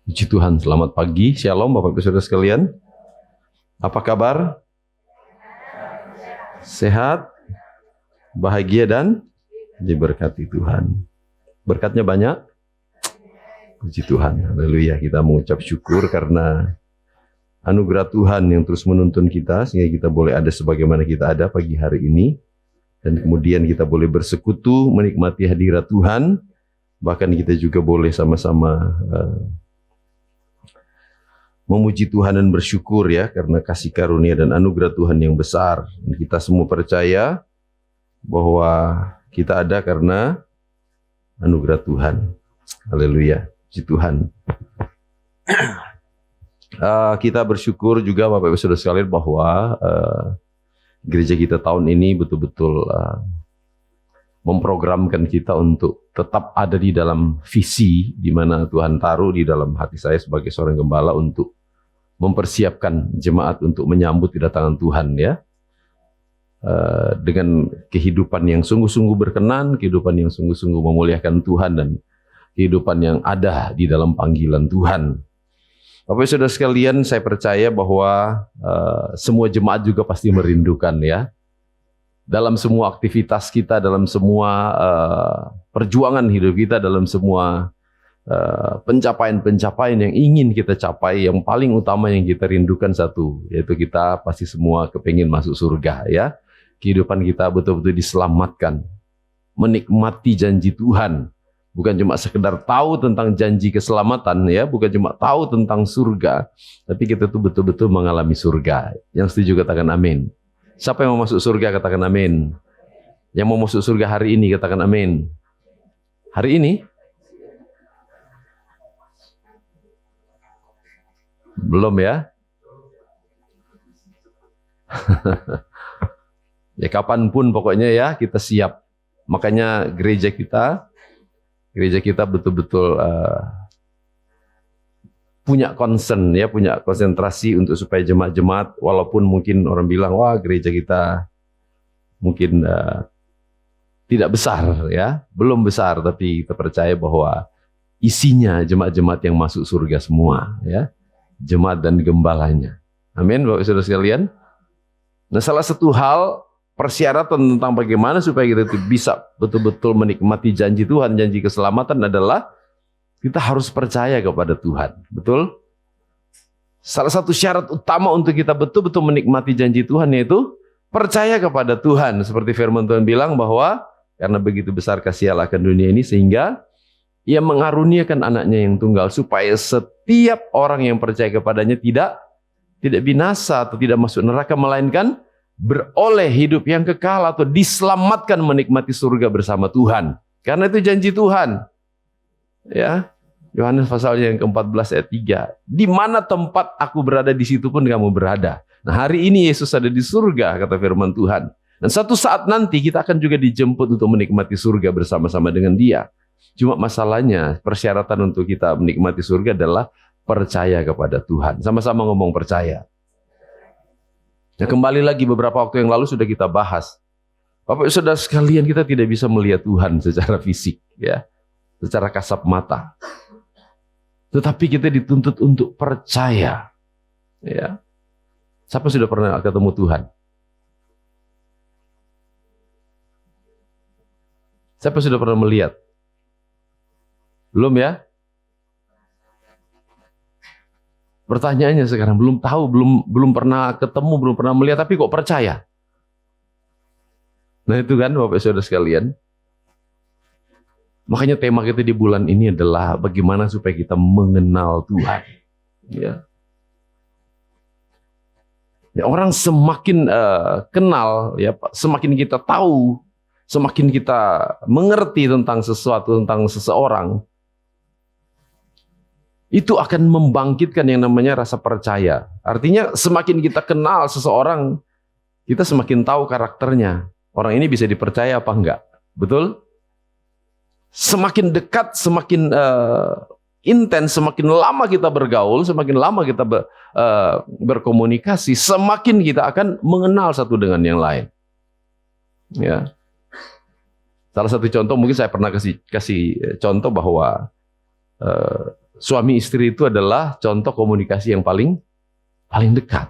Puji Tuhan, selamat pagi, shalom Bapak Ibu Saudara sekalian. Apa kabar? Sehat, bahagia dan diberkati Tuhan. Berkatnya banyak. Puji Tuhan, haleluya. Kita mengucap syukur karena anugerah Tuhan yang terus menuntun kita sehingga kita boleh ada sebagaimana kita ada pagi hari ini. Dan kemudian kita boleh bersekutu, menikmati hadirat Tuhan. Bahkan kita juga boleh sama-sama memuji Tuhan dan bersyukur ya karena kasih karunia dan anugerah Tuhan yang besar. Dan kita semua percaya bahwa kita ada karena anugerah Tuhan. Haleluya, puji Tuhan. Kita bersyukur juga Bapak Ibu Saudara sekalian bahwa gereja kita tahun ini betul-betul memprogramkan kita untuk tetap ada di dalam visi di mana Tuhan taruh di dalam hati saya sebagai seorang gembala untuk mempersiapkan jemaat untuk menyambut kedatangan Tuhan ya. Dengan kehidupan yang sungguh-sungguh berkenan, kehidupan yang sungguh-sungguh memuliakan Tuhan dan kehidupan yang ada di dalam panggilan Tuhan. Bapak Ibu Saudara sekalian, saya percaya bahwa semua jemaat juga pasti merindukan ya. Dalam semua aktivitas kita, dalam semua perjuangan hidup kita, dalam semua pencapaian-pencapaian yang ingin kita capai, yang paling utama yang kita rindukan satu, yaitu kita pasti semua kepingin masuk surga ya. Kehidupan kita betul-betul diselamatkan, menikmati janji Tuhan, bukan cuma sekedar tahu tentang janji keselamatan ya, bukan cuma tahu tentang surga, tapi kita tuh betul-betul mengalami surga. Yang setuju katakan amin. Siapa yang mau masuk surga katakan amin. Yang mau masuk surga hari ini katakan amin. Hari ini? Belum ya? Ya kapanpun pokoknya ya kita siap. Makanya gereja kita betul-betul punya concern ya, punya konsentrasi untuk supaya jemaat-jemaat, walaupun mungkin orang bilang wah gereja kita mungkin tidak besar ya, belum besar, tapi kita percaya bahwa isinya jemaat-jemaat yang masuk surga semua ya, jemaat dan gembalanya. Amin Bapak Saudara sekalian. Nah, salah satu hal persyaratan tentang bagaimana supaya kita bisa betul-betul menikmati janji Tuhan, janji keselamatan adalah kita harus percaya kepada Tuhan. Betul? Salah satu syarat utama untuk kita betul-betul menikmati janji Tuhan yaitu percaya kepada Tuhan. Seperti firman Tuhan bilang bahwa karena begitu besar kasih Allah akan dunia ini sehingga Ia mengaruniakan anaknya yang tunggal supaya setiap orang yang percaya kepadanya tidak binasa atau tidak masuk neraka, melainkan beroleh hidup yang kekal atau diselamatkan menikmati surga bersama Tuhan. Karena itu janji Tuhan. Ya, Yohanes pasal yang ke-14 ayat 3. Di mana tempat aku berada, di situ pun kamu berada. Nah, hari ini Yesus ada di surga, kata firman Tuhan. Dan satu saat nanti kita akan juga dijemput untuk menikmati surga bersama-sama dengan Dia. Cuma masalahnya, persyaratan untuk kita menikmati surga adalah percaya kepada Tuhan. Sama-sama ngomong percaya. Nah, kembali lagi beberapa waktu yang lalu sudah kita bahas. Bapak Saudara sekalian, kita tidak bisa melihat Tuhan secara fisik, ya, secara kasat mata. Tetapi kita dituntut untuk percaya. Ya. Siapa sudah pernah ketemu Tuhan? Siapa sudah pernah melihat? Belum ya? Pertanyaannya sekarang belum tahu, belum pernah ketemu, belum pernah melihat, tapi kok percaya? Nah itu kan Bapak Saudara sekalian. Makanya tema kita di bulan ini adalah bagaimana supaya kita mengenal Tuhan. Ya. Ya, orang semakin kenal, ya, semakin kita tahu, semakin kita mengerti tentang sesuatu, tentang seseorang, itu akan membangkitkan yang namanya rasa percaya. Artinya semakin kita kenal seseorang, kita semakin tahu karakternya. Orang ini bisa dipercaya apa enggak? Betul? Semakin dekat, semakin intens, semakin lama kita bergaul, semakin lama kita berkomunikasi, semakin kita akan mengenal satu dengan yang lain. Ya. Salah satu contoh mungkin saya pernah kasih contoh bahwa suami istri itu adalah contoh komunikasi yang paling dekat.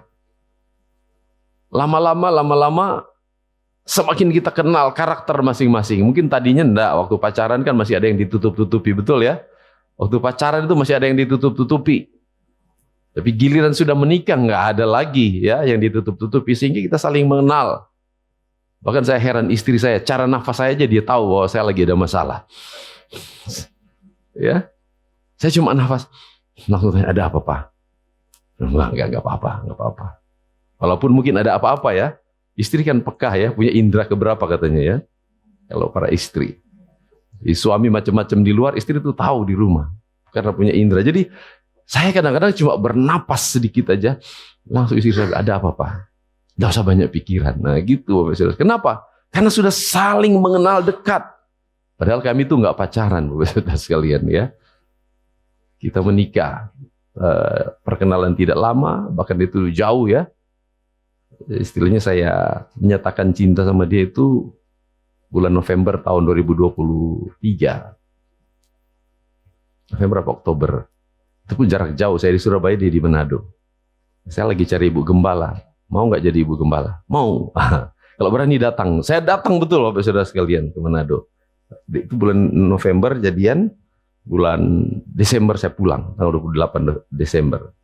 Lama-lama semakin kita kenal karakter masing-masing. Mungkin tadinya enggak, waktu pacaran kan masih ada yang ditutup-tutupi, betul ya? Waktu pacaran itu masih ada yang ditutup-tutupi. Tapi giliran sudah menikah nggak ada lagi ya yang ditutup-tutupi, sehingga kita saling mengenal. Bahkan saya heran istri saya, cara nafas saya aja dia tahu bahwa saya lagi ada masalah. Ya, saya cuma nafas, langsung tanya, ada apa Pak? Enggak apa-apa. Walaupun mungkin ada apa-apa ya, istri kan peka ya, punya indera keberapa katanya ya. Kalau para istri, suami macam-macam di luar, istri itu tahu di rumah karena punya indera. Jadi saya kadang-kadang cuma bernapas sedikit aja, langsung istri saya, ada apa Pak? Nggak usah banyak pikiran. Nah gitu Bapak Saudara. Kenapa? Karena sudah saling mengenal dekat. Padahal kami itu nggak pacaran Bapak Saudara sekalian ya. Kita menikah, perkenalan tidak lama, bahkan itu jauh ya. Istilahnya saya menyatakan cinta sama dia itu bulan November tahun 2023. November apa Oktober? Itu pun jarak jauh, saya di Surabaya, dia di Manado. Saya lagi cari ibu gembala. Mau nggak jadi ibu gembala? Mau. Kalau berani datang. Saya datang betul Bapak Saudara sekalian ke Manado. Itu bulan November jadian, bulan Desember saya pulang, tanggal 28 Desember.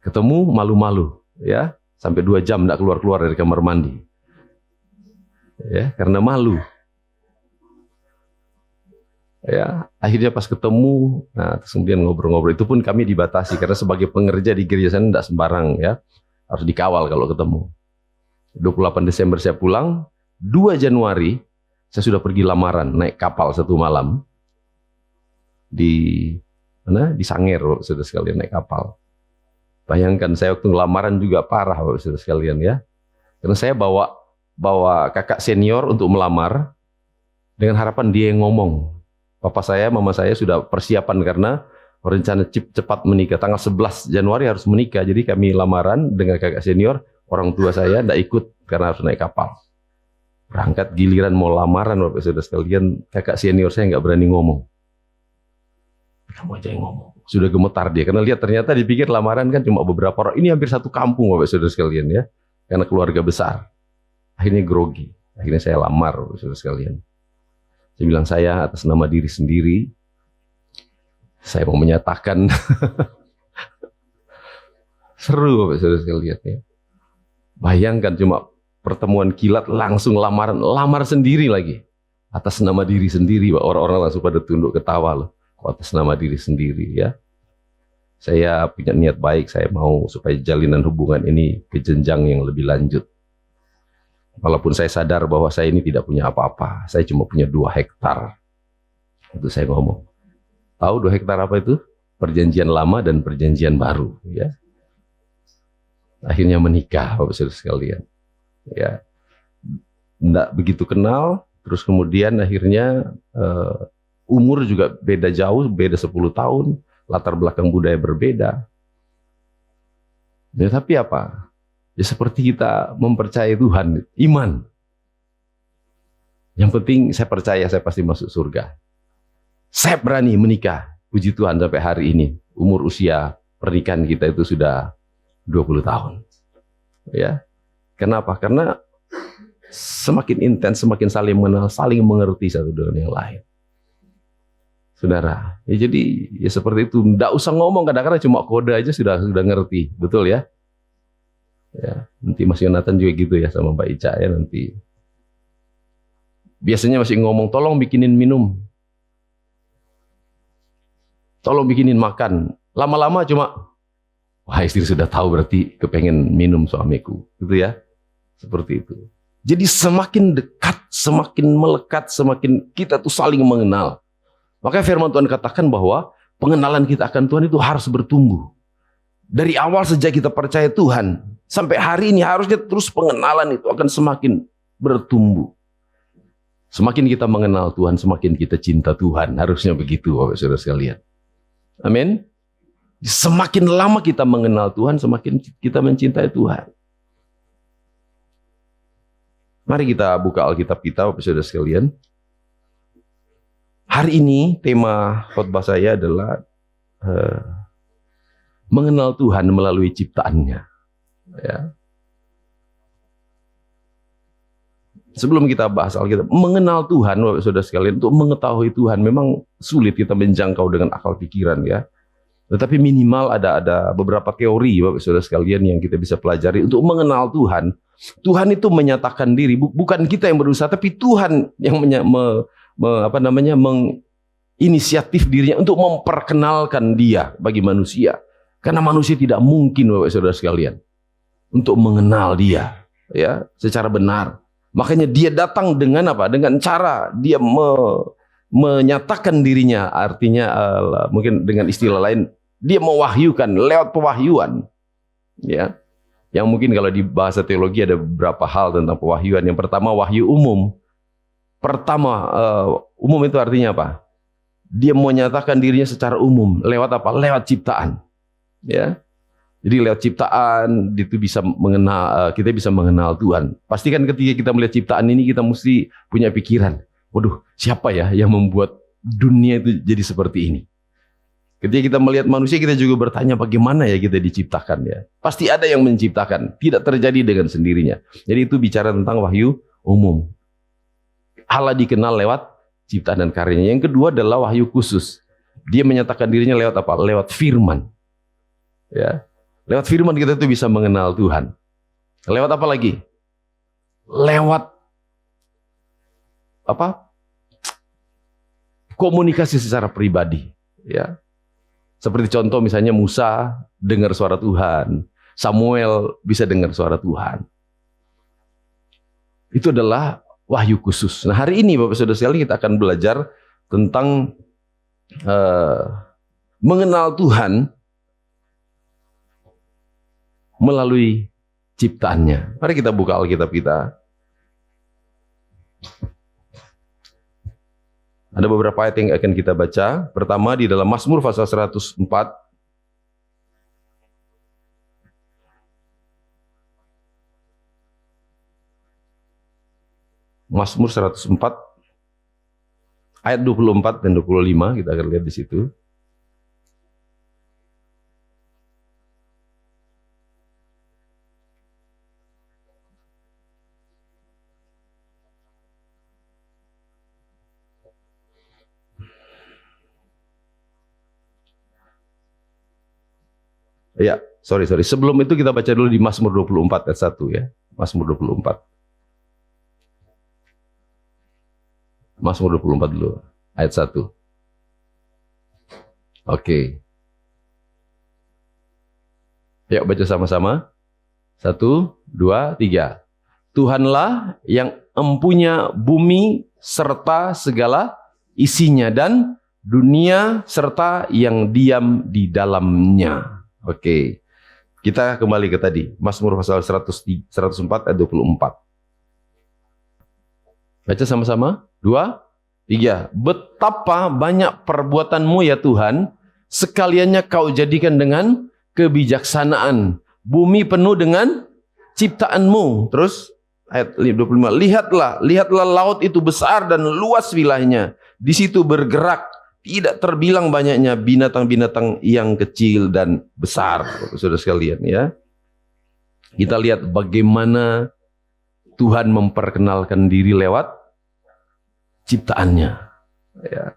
Ketemu malu-malu, ya. Sampai 2 jam nggak keluar-keluar dari kamar mandi. Ya, karena malu. Ya, akhirnya pas ketemu, nah terus kemudian ngobrol-ngobrol, itu pun kami dibatasi karena sebagai pengerja di gereja sana tidak sembarang ya, harus dikawal kalau ketemu. 28 Desember saya pulang, 2 Januari saya sudah pergi lamaran naik kapal 1 malam di mana? Di Sanger, saudara sekalian, naik kapal. Bayangkan saya waktu lamaran juga parah saudara sekalian ya, karena saya bawa kakak senior untuk melamar dengan harapan dia yang ngomong. Papa saya, mama saya sudah persiapan karena rencana cepat menikah. Tanggal 11 Januari harus menikah. Jadi kami lamaran dengan kakak senior. Orang tua saya tidak ikut karena harus naik kapal. Berangkat giliran mau lamaran Bapak Saudara sekalian, kakak senior saya nggak berani ngomong. Kamu aja yang ngomong. Sudah gemetar dia. Karena lihat ternyata dipikir lamaran kan cuma beberapa orang. Ini hampir satu kampung Bapak Saudara sekalian ya. Karena keluarga besar. Akhirnya grogi. Akhirnya saya lamar Bapak Saudara sekalian. Saya bilang, saya atas nama diri sendiri, saya mau menyatakan, seru Bapak Saudara sekalian ya. Bayangkan cuma pertemuan kilat langsung lamar sendiri lagi. Atas nama diri sendiri, orang-orang langsung pada tunduk ketawa loh. Atas nama diri sendiri ya. Saya punya niat baik, saya mau supaya jalinan hubungan ini ke jenjang yang lebih lanjut. Walaupun saya sadar bahwa saya ini tidak punya apa-apa, saya cuma punya 2 hektar. Itu saya ngomong. Tahu 2 hektar apa itu? Perjanjian lama dan perjanjian baru. Ya. Akhirnya menikah, Bapak Saudara sekalian. Ya, nggak begitu kenal. Terus kemudian akhirnya umur juga beda jauh, beda 10 tahun. Latar belakang budaya berbeda. Ya, tapi apa? Ya seperti kita mempercayai Tuhan, iman. Yang penting saya percaya saya pasti masuk surga. Saya berani menikah, puji Tuhan sampai hari ini. Umur usia pernikahan kita itu sudah 20 tahun. Ya. Kenapa? Karena semakin intens, semakin saling mengenal, saling mengerti satu dengan yang lain. Saudara, ya jadi ya seperti itu. Nggak usah ngomong, kadang-kadang cuma kode aja sudah ngerti, betul ya? Ya, nanti Mas Yonatan juga gitu ya sama Mbak Ica ya nanti. Biasanya masih ngomong, tolong bikinin minum, tolong bikinin makan. Lama-lama cuma, wah istri sudah tahu berarti kepengen minum suamiku, gitu ya. Seperti itu. Jadi semakin dekat, semakin melekat, semakin kita tuh saling mengenal. Maka firman Tuhan katakan bahwa pengenalan kita akan Tuhan itu harus bertumbuh. Dari awal sejak kita percaya Tuhan, sampai hari ini harusnya terus pengenalan itu akan semakin bertumbuh. Semakin kita mengenal Tuhan, semakin kita cinta Tuhan. Harusnya begitu Bapak Saudara sekalian. Amin. Semakin lama kita mengenal Tuhan, semakin kita mencintai Tuhan. Mari kita buka Alkitab kita Bapak Saudara sekalian. Hari ini tema khotbah saya adalah mengenal Tuhan melalui ciptaannya. Ya. Sebelum kita bahas Alkitab, mengenal Tuhan, Bapak Saudara sekalian, untuk mengetahui Tuhan memang sulit kita menjangkau dengan akal pikiran ya. Tetapi minimal ada beberapa teori Bapak Saudara sekalian yang kita bisa pelajari untuk mengenal Tuhan. Tuhan itu menyatakan diri, bukan kita yang berusaha, tapi Tuhan yang menginisiatif dirinya untuk memperkenalkan Dia bagi manusia. Karena manusia tidak mungkin Bapak Saudara sekalian untuk mengenal Dia ya secara benar. Makanya Dia datang dengan apa? Dengan cara Dia menyatakan dirinya, artinya mungkin dengan istilah lain, Dia mewahyukan lewat pewahyuan. Ya. Yang mungkin kalau di bahasa teologi ada beberapa hal tentang pewahyuan. Yang pertama, wahyu umum. Umum itu artinya apa? Dia menyatakan dirinya secara umum lewat apa? Lewat ciptaan. Ya. Jadi lewat ciptaan itu bisa mengenal, kita bisa mengenal Tuhan. Pastikan ketika kita melihat ciptaan ini kita mesti punya pikiran, waduh, siapa ya yang membuat dunia itu jadi seperti ini? Ketika kita melihat manusia kita juga bertanya bagaimana ya kita diciptakan ya. Pasti ada yang menciptakan, tidak terjadi dengan sendirinya. Jadi itu bicara tentang wahyu umum. Allah dikenal lewat ciptaan dan karyanya. Yang kedua adalah wahyu khusus. Dia menyatakan dirinya lewat apa? Lewat firman. Ya. Lewat firman kita tuh bisa mengenal Tuhan. Lewat apa lagi? Lewat apa? Komunikasi secara pribadi, ya. Seperti contoh misalnya Musa dengar suara Tuhan, Samuel bisa dengar suara Tuhan. Itu adalah wahyu khusus. Nah, hari ini Bapak Saudara sekalian kita akan belajar tentang mengenal Tuhan melalui ciptaannya. Mari kita buka Alkitab kita. Ada beberapa ayat yang akan kita baca. Pertama di dalam Mazmur pasal 104. Mazmur 104 ayat 24 dan 25 kita akan lihat di situ. Ya, sorry. Sebelum itu kita baca dulu di Mazmur 24 ayat 1 ya. Mazmur 24. Mazmur 24 dulu, ayat 1. Oke. Yuk baca sama-sama. 1, 2, 3. Tuhanlah yang empunya bumi serta segala isinya dan dunia serta yang diam di dalamnya. Oke, kita kembali ke tadi, Mazmur pasal 104 ayat 24. Baca sama-sama, 2, 3. Betapa banyak perbuatanmu ya Tuhan, sekaliannya kau jadikan dengan kebijaksanaan. Bumi penuh dengan ciptaanmu. Terus ayat 25. Lihatlah laut itu besar dan luas wilayahnya. Di situ bergerak. Tidak terbilang banyaknya binatang-binatang yang kecil dan besar, saudara sekalian ya. Kita lihat bagaimana Tuhan memperkenalkan diri lewat ciptaannya. Ya.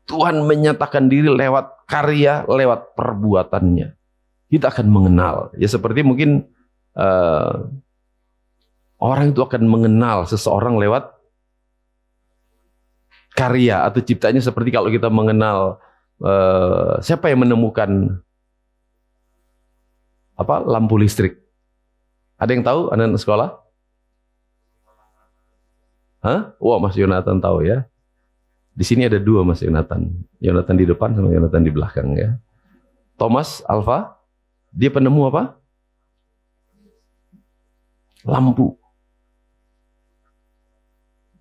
Tuhan menyatakan diri lewat karya, lewat perbuatannya. Kita akan mengenal. Ya seperti mungkin orang itu akan mengenal seseorang lewat karya atau ciptanya, seperti kalau kita mengenal siapa yang menemukan lampu listrik. Ada yang tahu anak-anak sekolah? Hah? Wah, Mas Yonatan tahu ya. Di sini ada 2 Mas Yonatan. Yonatan di depan sama Yonatan di belakang ya. Thomas Alva, dia penemu apa? Lampu.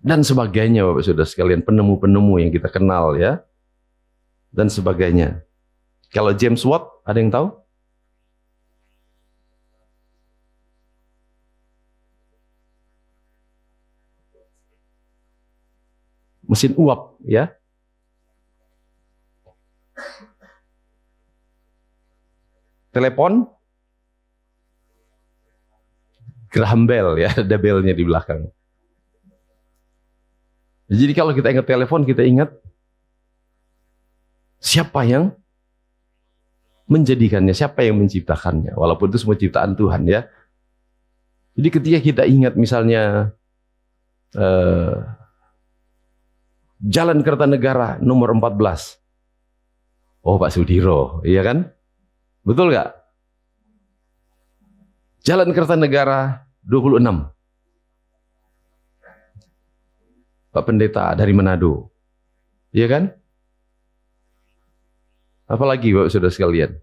Dan sebagainya Bapak Saudara sekalian, penemu-penemu yang kita kenal ya. Dan sebagainya. Kalau James Watt, ada yang tahu? Mesin uap ya. telepon, Graham Bell ya, ada belnya di belakang. Jadi kalau kita ingat telepon, kita ingat siapa yang menjadikannya, siapa yang menciptakannya, walaupun itu semua ciptaan Tuhan ya. Jadi ketika kita ingat misalnya Jalan Kertanegara nomor 14, oh Pak Sudiro, iya kan? Betul nggak? Jalan Kertanegara 26, Pak Pendeta dari Manado, iya kan? Apalagi Bapak Saudara sekalian,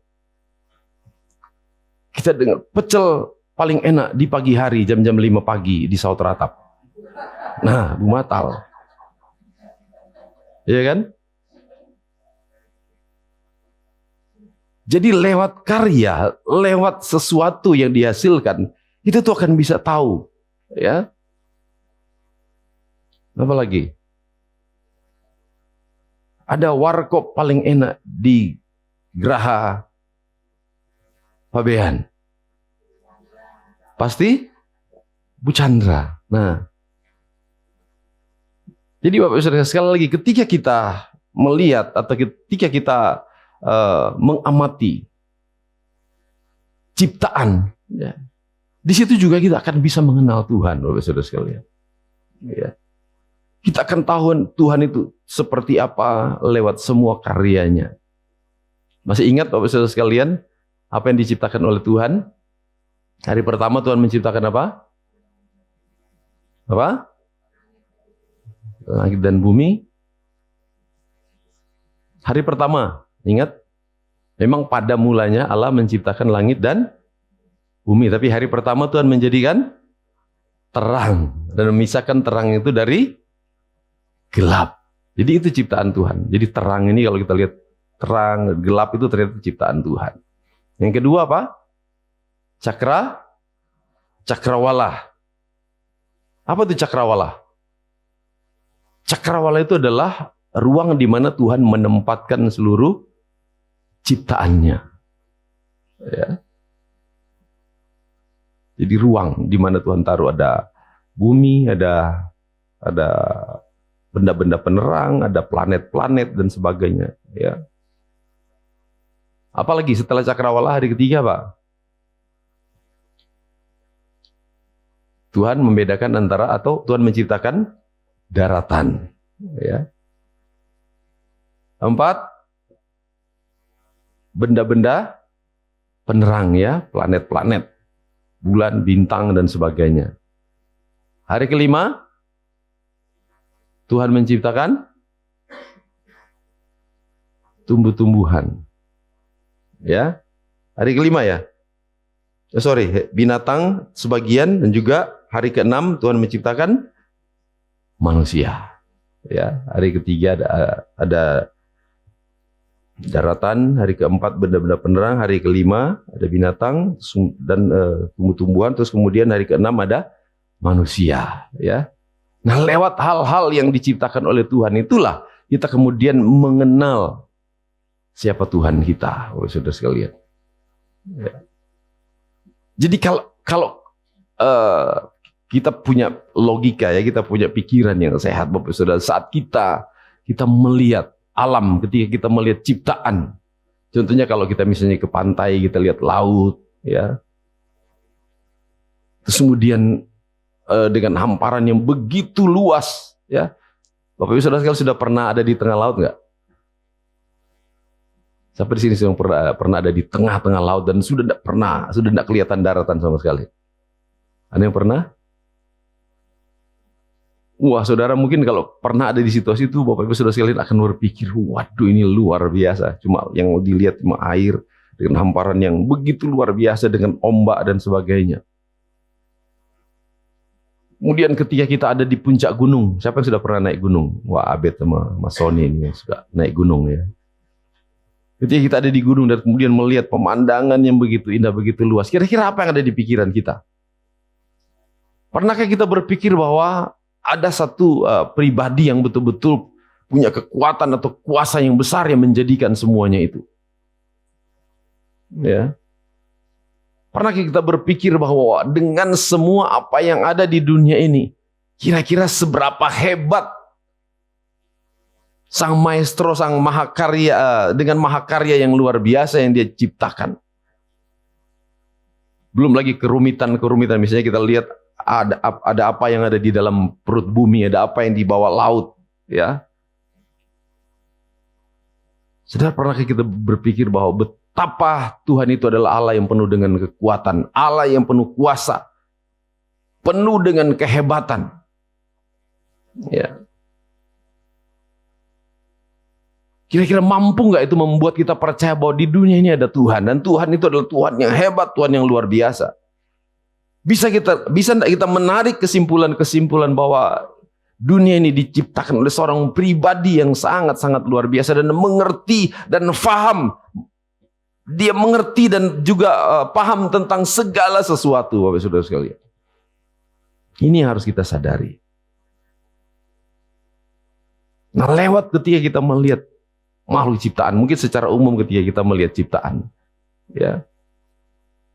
kita dengar pecel paling enak di pagi hari jam-jam 5 pagi di Saut Ratap. Nah, Bu Matal, iya kan? Jadi lewat karya, lewat sesuatu yang dihasilkan, kita tuh akan bisa tahu, ya. Apa lagi? Ada warkop paling enak di Geraha Pabean. Pasti Bu Chandra. Nah, jadi Bapak Saudara sekali lagi, ketika kita melihat atau ketika kita mengamati ciptaan, ya, di situ juga kita akan bisa mengenal Tuhan, Bapak Saudara sekalian. Ya. Kita akan tahu Tuhan itu seperti apa lewat semua karyanya. Masih ingat Bapak Saudara sekalian apa yang diciptakan oleh Tuhan? Hari pertama Tuhan menciptakan apa? Apa? Langit dan bumi. Hari pertama, ingat? Memang pada mulanya Allah menciptakan langit dan bumi. Tapi hari pertama Tuhan menjadikan terang dan memisahkan terang itu dari gelap. Jadi itu ciptaan Tuhan. Jadi terang ini kalau kita lihat terang, gelap itu ternyata ciptaan Tuhan. Yang kedua apa? Cakrawala. Apa itu cakrawala? Cakrawala itu adalah ruang di mana Tuhan menempatkan seluruh ciptaannya. Ya. Jadi ruang di mana Tuhan taruh, ada bumi, ada benda-benda penerang, ada planet-planet dan sebagainya. Ya. Apalagi setelah cakrawala hari ketiga, Pak? Tuhan membedakan antara, atau Tuhan menciptakan daratan. Ya. 4, benda-benda penerang, ya, planet-planet, bulan, bintang dan sebagainya. Hari kelima, Tuhan menciptakan tumbuh-tumbuhan. Ya. Hari kelima ya. Binatang sebagian, dan juga hari ke-6 Tuhan menciptakan manusia. Ya, hari ketiga ada daratan, hari ke-4 benda-benda penerang, hari ke-5 ada binatang dan tumbuh-tumbuhan, terus kemudian hari ke-6 ada manusia, ya. Nah, lewat hal-hal yang diciptakan oleh Tuhan itulah kita kemudian mengenal siapa Tuhan kita, saudara sekalian. Ya. Jadi kalau kita punya logika, ya, kita punya pikiran yang sehat, Bapak Saudara, saat kita melihat alam, ketika kita melihat ciptaan. Contohnya kalau kita misalnya ke pantai, kita lihat laut, ya. Terus kemudian dengan hamparan yang begitu luas, ya. Bapak Ibu Saudara sekalian sudah pernah ada di tengah laut nggak? Sampai di sini sudah pernah ada di tengah-tengah laut dan sudah tidak kelihatan daratan sama sekali. Ada yang pernah? Wah, saudara mungkin kalau pernah ada di situasi itu, Bapak Ibu Saudara sekalian akan berpikir, waduh ini luar biasa. Cuma yang dilihat cuma air dengan hamparan yang begitu luar biasa dengan ombak dan sebagainya. Kemudian ketika kita ada di puncak gunung, siapa yang sudah pernah naik gunung? Wah, Abed sama Mas Sony ini yang suka naik gunung, ya. Ketika kita ada di gunung dan kemudian melihat pemandangan yang begitu indah, begitu luas, kira-kira apa yang ada di pikiran kita? Pernahkah kita berpikir bahwa ada satu pribadi yang betul-betul punya kekuatan atau kuasa yang besar yang menjadikan semuanya itu? Ya. Pernah kita berpikir bahwa dengan semua apa yang ada di dunia ini, kira-kira seberapa hebat sang maestro, sang mahakarya, dengan mahakarya yang luar biasa yang dia ciptakan. Belum lagi kerumitan-kerumitan, misalnya kita lihat ada apa yang ada di dalam perut bumi, ada apa yang di bawah laut, ya. Saudara, pernahkah kita berpikir bahwa betapa Tuhan itu adalah Allah yang penuh dengan kekuatan, Allah yang penuh kuasa, penuh dengan kehebatan. Ya. Kira-kira mampu nggak itu membuat kita percaya bahwa di dunia ini ada Tuhan, dan Tuhan itu adalah Tuhan yang hebat, Tuhan yang luar biasa. Bisa enggak kita menarik kesimpulan bahwa dunia ini diciptakan oleh seorang pribadi yang sangat-sangat luar biasa dan mengerti dan faham. Dia mengerti dan juga paham tentang segala sesuatu, Bapak Saudara sekalian. Ini yang harus kita sadari. Nah, lewat ketika kita melihat makhluk ciptaan, mungkin secara umum ketika kita melihat ciptaan, ya,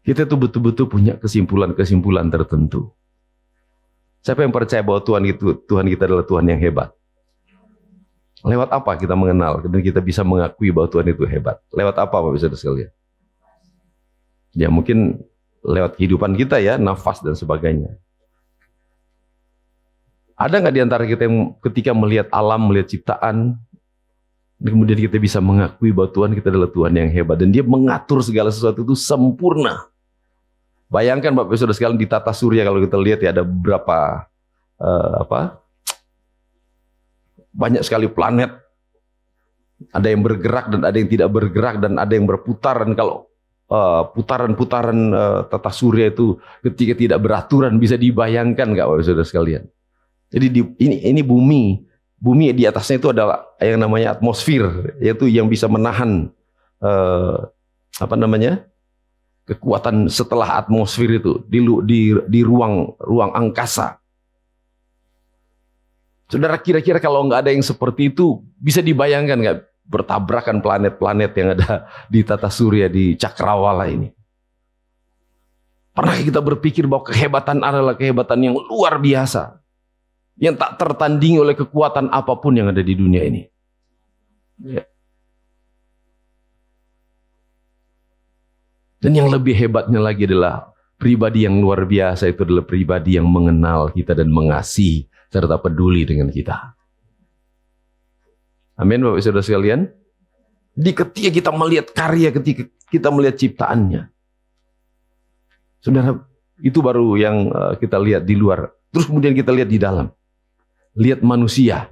kita tuh betul-betul punya kesimpulan-kesimpulan tertentu. Siapa yang percaya bahwa Tuhan kita adalah Tuhan yang hebat? Lewat apa kita mengenal dan kita bisa mengakui bahwa Tuhan itu hebat? Lewat apa, Bapak Saudara sekalian? Ya mungkin lewat kehidupan kita, ya, nafas dan sebagainya. Ada nggak di antara kita yang ketika melihat alam, melihat ciptaan, kemudian kita bisa mengakui bahwa Tuhan kita adalah Tuhan yang hebat dan Dia mengatur segala sesuatu itu sempurna. Bayangkan Bapak Saudara sekalian di tata surya, kalau kita lihat ya ada beberapa banyak sekali planet. Ada yang bergerak dan ada yang tidak bergerak dan ada yang berputar, dan kalau putaran-putaran tata surya itu ketika tidak beraturan bisa dibayangkan nggak Bapak Saudara sekalian? Jadi ini bumi di atasnya itu adalah yang namanya atmosfer, yaitu yang bisa menahan kekuatan setelah atmosfer itu di ruang angkasa. Saudara, kira-kira kalau nggak ada yang seperti itu, bisa dibayangkan nggak bertabrakan planet-planet yang ada di tata surya, di cakrawala ini? Pernah kita berpikir bahwa kehebatan adalah kehebatan yang luar biasa, yang tak tertandingi oleh kekuatan apapun yang ada di dunia ini. Ya. Dan yang lebih hebatnya lagi adalah pribadi yang luar biasa itu adalah pribadi yang mengenal kita dan mengasihi serta peduli dengan kita. Amin, Bapak Saudara sekalian. Ketika kita melihat karya, ketika kita melihat ciptaannya, saudara, itu baru yang kita lihat di luar. Terus kemudian kita lihat di dalam. Lihat manusia.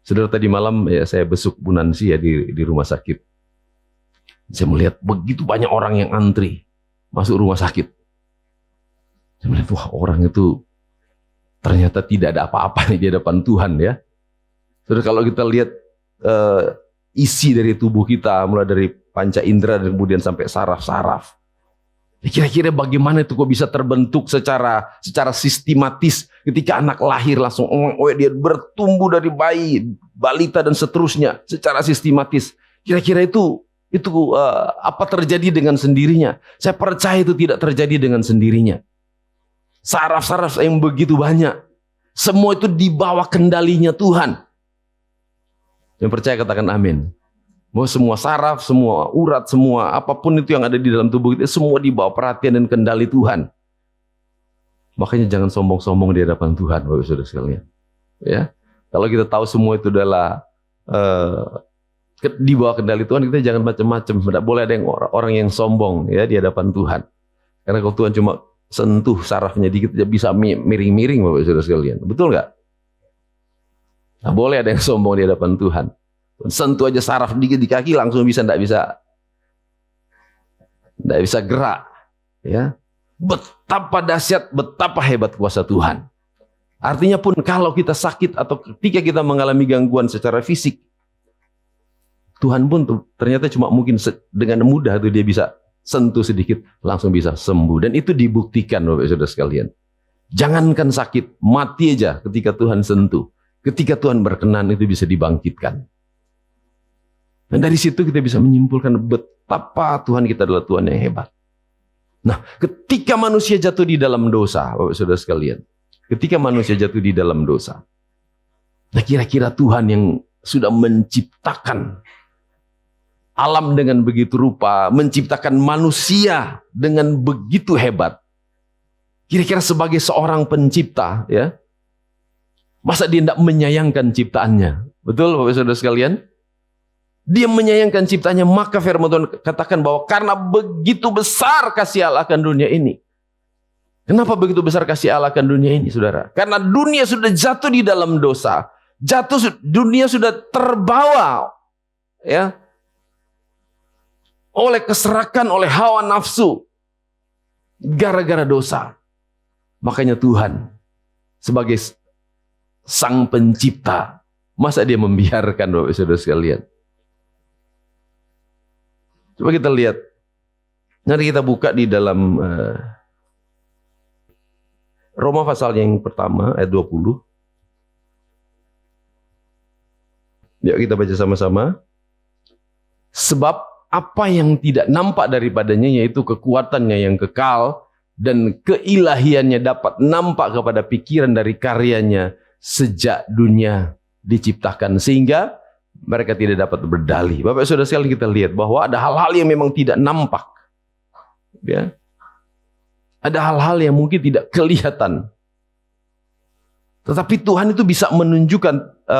Saudara, tadi malam ya saya besuk Bu Nancy ya di rumah sakit. Saya melihat begitu banyak orang yang antri masuk rumah sakit. Saya melihat, wah, orang itu ternyata tidak ada apa-apa nih di hadapan Tuhan, ya. Saudara, kalau kita lihat isi dari tubuh kita, mulai dari panca indera dan kemudian sampai saraf-saraf. Kira-kira bagaimana itu kok bisa terbentuk secara sistematis ketika anak lahir langsung dia bertumbuh dari bayi, balita dan seterusnya secara sistematis. Kira-kira itu apa terjadi dengan sendirinya? Saya percaya itu tidak terjadi dengan sendirinya. Saraf-saraf yang begitu banyak, semua itu di bawah kendalinya Tuhan. Yang percaya katakan amin. Bahwa semua saraf, semua urat, semua apapun itu yang ada di dalam tubuh kita, semua di bawah perhatian dan kendali Tuhan. Makanya jangan sombong-sombong di hadapan Tuhan, Bapak Saudara sekalian. Ya, kalau kita tahu semua itu adalah di bawah kendali Tuhan, kita jangan macam-macam. Tidak boleh ada yang orang yang sombong ya di hadapan Tuhan. Karena kalau Tuhan cuma sentuh sarafnya dikit, bisa miring-miring, Bapak Saudara sekalian. Betul nggak? Nah, boleh ada yang sombong di hadapan Tuhan. Sentuh aja saraf dikit di kaki langsung tidak bisa gerak. Ya, betapa dahsyat, betapa hebat kuasa Tuhan. Artinya pun kalau kita sakit atau ketika kita mengalami gangguan secara fisik, Tuhan pun ternyata cuma mungkin dengan mudah tuh dia bisa sentuh sedikit langsung bisa sembuh, dan itu dibuktikan Bapak Saudara sekalian. Jangankan sakit, mati aja ketika Tuhan sentuh, ketika Tuhan berkenan itu bisa dibangkitkan. Dan dari situ kita bisa menyimpulkan betapa Tuhan kita adalah Tuhan yang hebat. Nah, ketika manusia jatuh di dalam dosa, Bapak Saudara sekalian, ketika manusia jatuh di dalam dosa, nah kira-kira Tuhan yang sudah menciptakan alam dengan begitu rupa, menciptakan manusia dengan begitu hebat, kira-kira sebagai seorang pencipta, ya, masa dia tidak menyayangkan ciptaannya? Betul Bapak Saudara sekalian? Dia menyayangkan ciptanya, maka firman Tuhan katakan bahwa karena begitu besar kasih Allah akan dunia ini. Kenapa begitu besar kasih Allah akan dunia ini, saudara? Karena dunia sudah jatuh di dalam dosa. Dunia sudah terbawa, ya, oleh keserakan, oleh hawa nafsu. Gara-gara dosa. Makanya Tuhan sebagai sang pencipta, masa dia membiarkan, Bapak Saudara sekalian? Coba kita lihat. Nanti kita buka di dalam Roma pasal yang pertama ayat 20. Yuk kita baca sama-sama. Sebab apa yang tidak nampak daripadanya, yaitu kekuatannya yang kekal dan keilahiannya, dapat nampak kepada pikiran dari karyanya sejak dunia diciptakan, sehingga mereka tidak dapat berdalih. Bapak Saudara sekalian, kita lihat bahwa ada hal-hal yang memang tidak nampak, ya. Ada hal-hal yang mungkin tidak kelihatan, tetapi Tuhan itu bisa menunjukkan,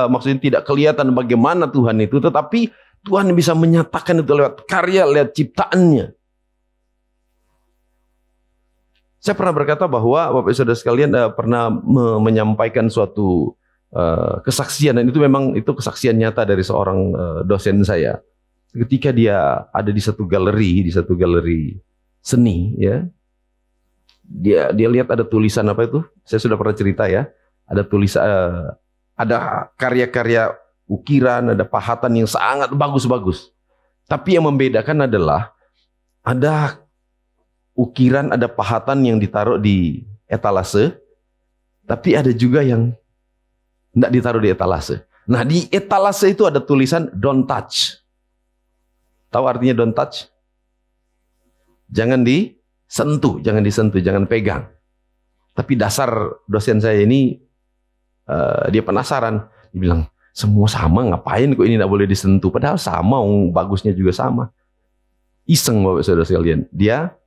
maksudnya tidak kelihatan bagaimana Tuhan itu, tetapi Tuhan bisa menyatakan itu lewat karya, lewat ciptaannya. Saya pernah berkata bahwa Bapak Saudara sekalian pernah menyampaikan suatu kesaksian, dan itu memang itu kesaksian nyata dari seorang dosen saya. Ketika dia ada di satu galeri seni, ya, dia lihat ada tulisan apa itu? Saya sudah pernah cerita, ya. Ada tulisan, ada karya-karya ukiran, ada pahatan yang sangat bagus-bagus. Tapi yang membedakan adalah ada ukiran, ada pahatan yang ditaruh di etalase, tapi ada juga yang tidak ditaruh di etalase. Nah, di etalase itu ada tulisan don't touch. Tahu artinya don't touch? Jangan disentuh, jangan pegang. Tapi dasar dosen saya ini, dia penasaran. Dia bilang, semua sama, ngapain kok ini tidak boleh disentuh? Padahal sama, bagusnya juga sama. Iseng Bapak Saudara sekalian. Dia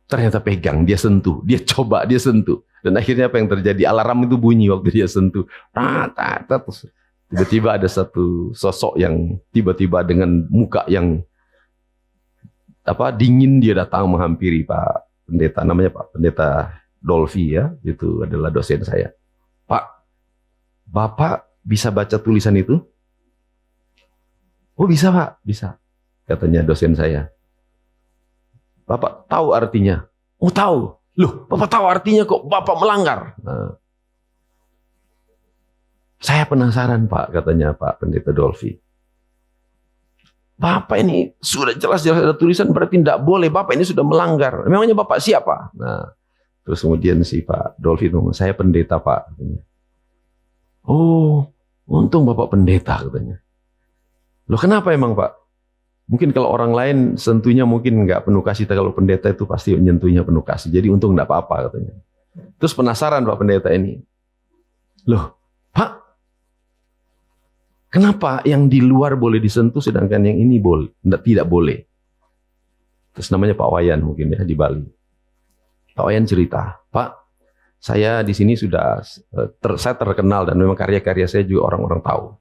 ternyata pegang, dia sentuh, dia coba, dia sentuh. Dan akhirnya apa yang terjadi? Alarm itu bunyi waktu dia sentuh. Terus tiba-tiba ada satu sosok yang tiba-tiba dengan muka yang dingin, dia datang menghampiri Pak Pendeta, namanya Pak Pendeta Dolfi, ya, itu adalah dosen saya. Pak, Bapak bisa baca tulisan itu? Oh bisa Pak, bisa, katanya dosen saya. Bapak tahu artinya? Oh tahu. Loh, Bapak tahu artinya kok Bapak melanggar? Nah, saya penasaran Pak, katanya Pak Pendeta Dolfi. Bapak ini sudah jelas-jelas ada tulisan, berarti tidak boleh. Bapak ini sudah melanggar. Memangnya Bapak siapa? Nah, terus kemudian si Pak Dolfi ngomong, saya pendeta Pak, katanya. Oh, untung Bapak pendeta, katanya. Loh kenapa emang Pak? Mungkin kalau orang lain sentuhnya mungkin nggak penuh kasih, tapi kalau pendeta itu pasti nyentuhnya penuh kasih. Jadi untung nggak apa-apa, katanya. Terus penasaran Pak Pendeta ini. Loh, Pak, kenapa yang di luar boleh disentuh sedangkan yang ini tidak boleh? Terus namanya Pak Wayan mungkin, ya, di Bali. Pak Wayan cerita, Pak, saya di sini sudah saya terkenal dan memang karya-karya saya juga orang-orang tahu.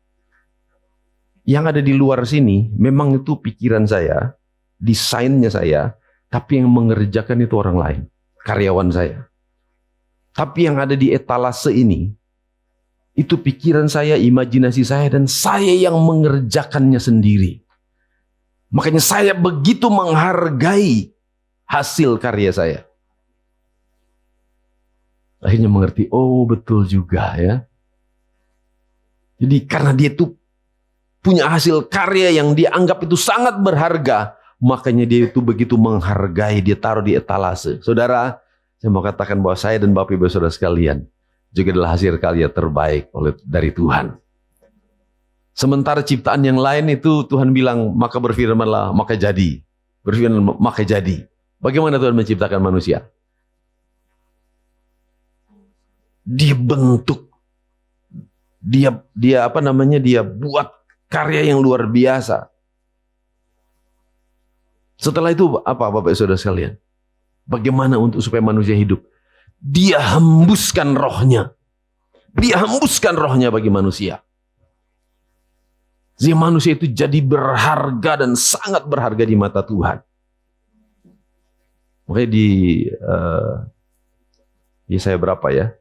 Yang ada di luar sini memang itu pikiran saya, desainnya saya, tapi yang mengerjakan itu orang lain, karyawan saya. Tapi yang ada di etalase ini, itu pikiran saya, imajinasi saya, dan saya yang mengerjakannya sendiri. Makanya saya begitu menghargai hasil karya saya. Akhirnya mengerti, oh betul juga, ya. Jadi karena dia itu punya hasil karya yang dia anggap itu sangat berharga, makanya dia itu begitu menghargai, dia taruh di etalase. Saudara, saya mau katakan bahwa saya dan Bapak Ibu Saudara sekalian juga adalah hasil karya terbaik dari Tuhan. Sementara ciptaan yang lain itu Tuhan bilang, maka berfirmanlah, maka jadi. Berfirman, maka jadi. Bagaimana Tuhan menciptakan manusia? Dia bentuk. Dia dia buat karya yang luar biasa. Setelah itu apa Bapak Saudara sekalian? Bagaimana untuk supaya manusia hidup? Dia hembuskan rohnya. Dia hembuskan rohnya bagi manusia. Sehingga manusia itu jadi berharga dan sangat berharga di mata Tuhan. Makanya di Yesaya berapa ya?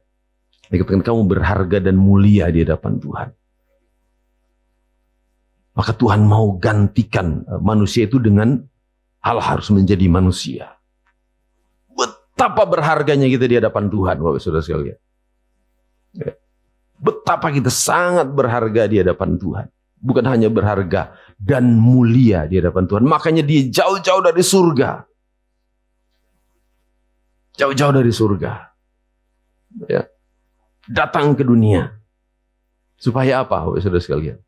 Dikatakan kamu berharga dan mulia di hadapan Tuhan. Maka Tuhan mau gantikan manusia itu dengan Allah harus menjadi manusia. Betapa berharganya kita di hadapan Tuhan, Bapak Saudara sekalian. Betapa kita sangat berharga di hadapan Tuhan. Bukan hanya berharga dan mulia di hadapan Tuhan. Makanya dia jauh-jauh dari surga. Jauh-jauh dari surga. Ya. Datang ke dunia. Supaya apa, Bapak Saudara sekalian?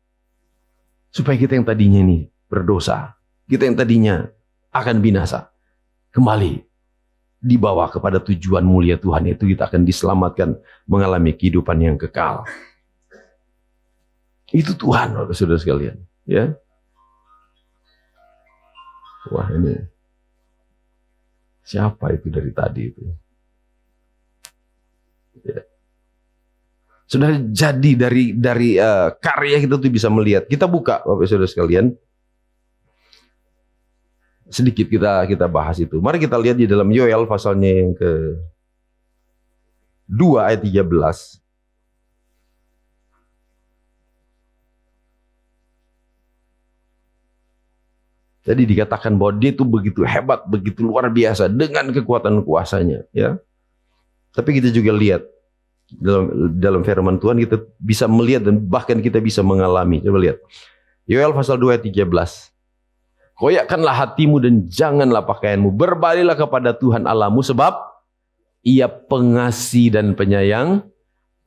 Supaya kita yang tadinya ini berdosa. Kita yang tadinya akan binasa. Kembali dibawa kepada tujuan mulia Tuhan. Itu kita akan diselamatkan. Mengalami kehidupan yang kekal. Itu Tuhan, Bapak Saudara sekalian, ya. Wah, ini siapa itu dari tadi itu? Ya. Sudah jadi dari karya kita tuh bisa melihat. Kita buka, Bapak Saudara sekalian. Sedikit kita bahas itu. Mari kita lihat di dalam Yoel pasalnya yang ke-2 ayat 13. Jadi dikatakan bahwa dia itu begitu hebat, begitu luar biasa dengan kekuatan kuasanya, ya. Tapi kita juga lihat dalam firman Tuhan kita bisa melihat dan bahkan kita bisa mengalami. Coba lihat. Yoel pasal 2 ayat 13. Koyakkanlah hatimu dan janganlah pakaianmu. Berbalilah kepada Tuhan Allahmu sebab Ia pengasih dan penyayang,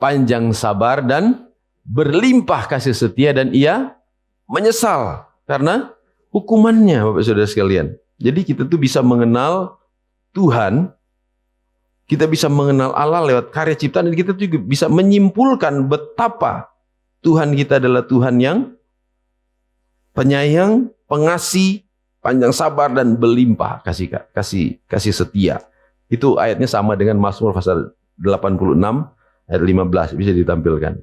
panjang sabar dan berlimpah kasih setia dan Ia menyesal karena hukumannya, Bapak Saudara sekalian. Jadi kita tuh bisa mengenal Tuhan, kita bisa mengenal Allah lewat karya ciptaan, dan kita juga bisa menyimpulkan betapa Tuhan kita adalah Tuhan yang penyayang, pengasih, panjang sabar dan berlimpah kasih setia. Itu ayatnya sama dengan Mazmur pasal 86 ayat 15, bisa ditampilkan.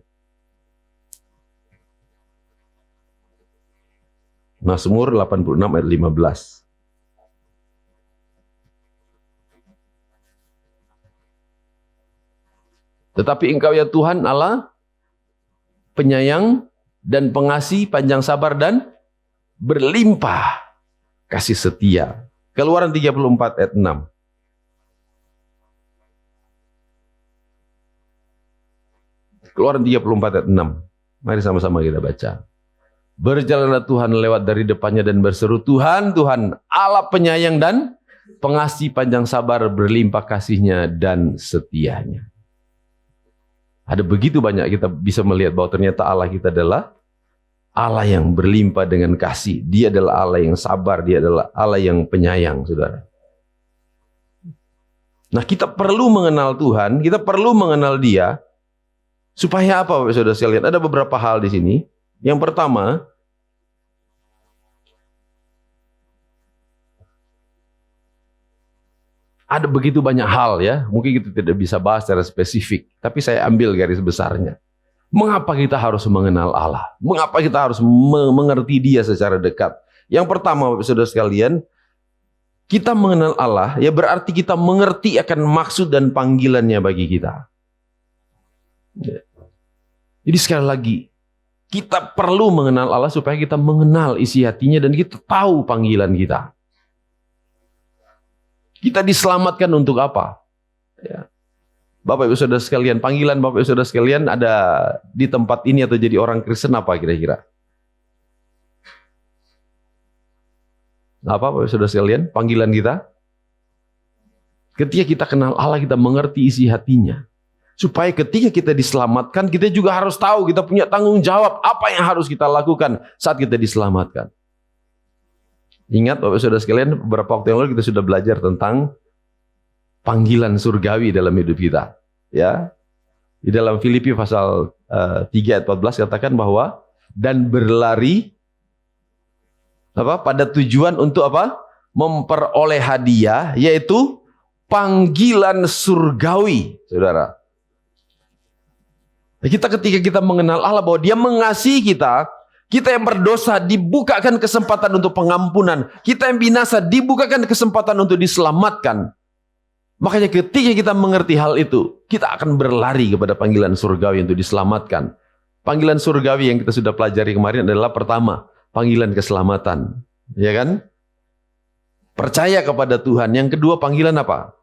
Mazmur 86 ayat 15. Tetapi Engkau ya Tuhan Allah, penyayang dan pengasih, panjang sabar dan berlimpah kasih setia. Keluaran 34 ayat 6. Keluaran 34 ayat 6. Mari sama-sama kita baca. Berjalanlah Tuhan lewat dari depannya dan berseru, Tuhan, Tuhan, Allah penyayang dan pengasih, panjang sabar, berlimpah kasihnya dan setianya. Ada begitu banyak kita bisa melihat bahwa ternyata Allah kita adalah Allah yang berlimpah dengan kasih. Dia adalah Allah yang sabar, Dia adalah Allah yang penyayang, saudara. Nah, kita perlu mengenal Tuhan, kita perlu mengenal Dia, supaya apa, Bapak Saudara sekalian? Ada beberapa hal di sini. Yang pertama, ada begitu banyak hal ya, mungkin kita tidak bisa bahas secara spesifik, tapi saya ambil garis besarnya. Mengapa kita harus mengenal Allah? Mengapa kita harus mengerti Dia secara dekat? Yang pertama, Bapak Saudara sekalian, kita mengenal Allah, ya berarti kita mengerti akan maksud dan panggilannya bagi kita. Jadi sekali lagi, kita perlu mengenal Allah supaya kita mengenal isi hatinya dan kita tahu panggilan kita. Kita diselamatkan untuk apa? Ya. Bapak Ibu Saudara sekalian, panggilan Bapak Ibu Saudara sekalian ada di tempat ini atau jadi orang Kristen apa kira-kira? Apa Bapak Ibu Saudara sekalian? Panggilan kita? Ketika kita kenal Allah, kita mengerti isi hatinya. Supaya ketika kita diselamatkan, kita juga harus tahu kita punya tanggung jawab apa yang harus kita lakukan saat kita diselamatkan. Ingat Bapak Saudara sekalian, beberapa waktu yang lalu kita sudah belajar tentang panggilan surgawi dalam hidup kita. Ya, di dalam Filipi pasal 3 ayat 14 katakan bahwa dan berlari pada tujuan untuk apa? Memperoleh hadiah, yaitu panggilan surgawi, saudara. Ketika kita mengenal Allah bahwa Dia mengasihi kita, kita yang berdosa dibukakan kesempatan untuk pengampunan, kita yang binasa dibukakan kesempatan untuk diselamatkan. Makanya ketika kita mengerti hal itu, kita akan berlari kepada panggilan surgawi untuk diselamatkan. Panggilan surgawi yang kita sudah pelajari kemarin adalah pertama, panggilan keselamatan, ya kan? Percaya kepada Tuhan. Yang kedua, panggilan apa?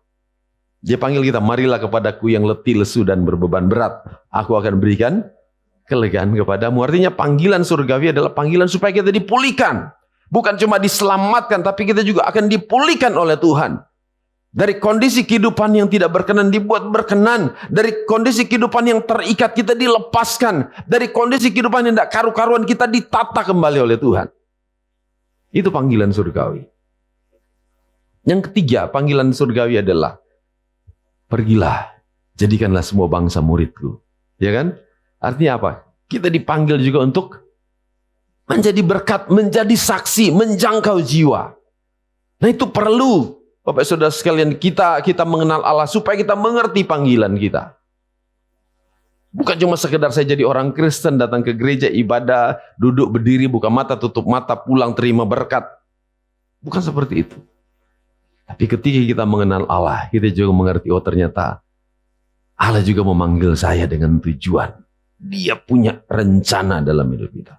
Dia panggil kita, marilah kepadaku yang letih, lesu, dan berbeban berat. Aku akan berikan kelegaan kepadamu. Artinya panggilan surgawi adalah panggilan supaya kita dipulihkan. Bukan cuma diselamatkan, tapi kita juga akan dipulihkan oleh Tuhan. Dari kondisi kehidupan yang tidak berkenan dibuat berkenan. Dari kondisi kehidupan yang terikat kita dilepaskan. Dari kondisi kehidupan yang tidak karu-karuan kita ditata kembali oleh Tuhan. Itu panggilan surgawi. Yang ketiga, panggilan surgawi adalah pergilah, jadikanlah semua bangsa muridku. Ya kan? Artinya apa? Kita dipanggil juga untuk menjadi berkat, menjadi saksi, menjangkau jiwa. Nah itu perlu, Bapak Saudara sekalian, kita mengenal Allah supaya kita mengerti panggilan kita. Bukan cuma sekedar saya jadi orang Kristen, datang ke gereja, ibadah, duduk berdiri, buka mata, tutup mata, pulang terima berkat. Bukan seperti itu. Tapi ketika kita mengenal Allah, kita juga mengerti, oh ternyata Allah juga memanggil saya dengan tujuan. Dia punya rencana dalam hidup kita.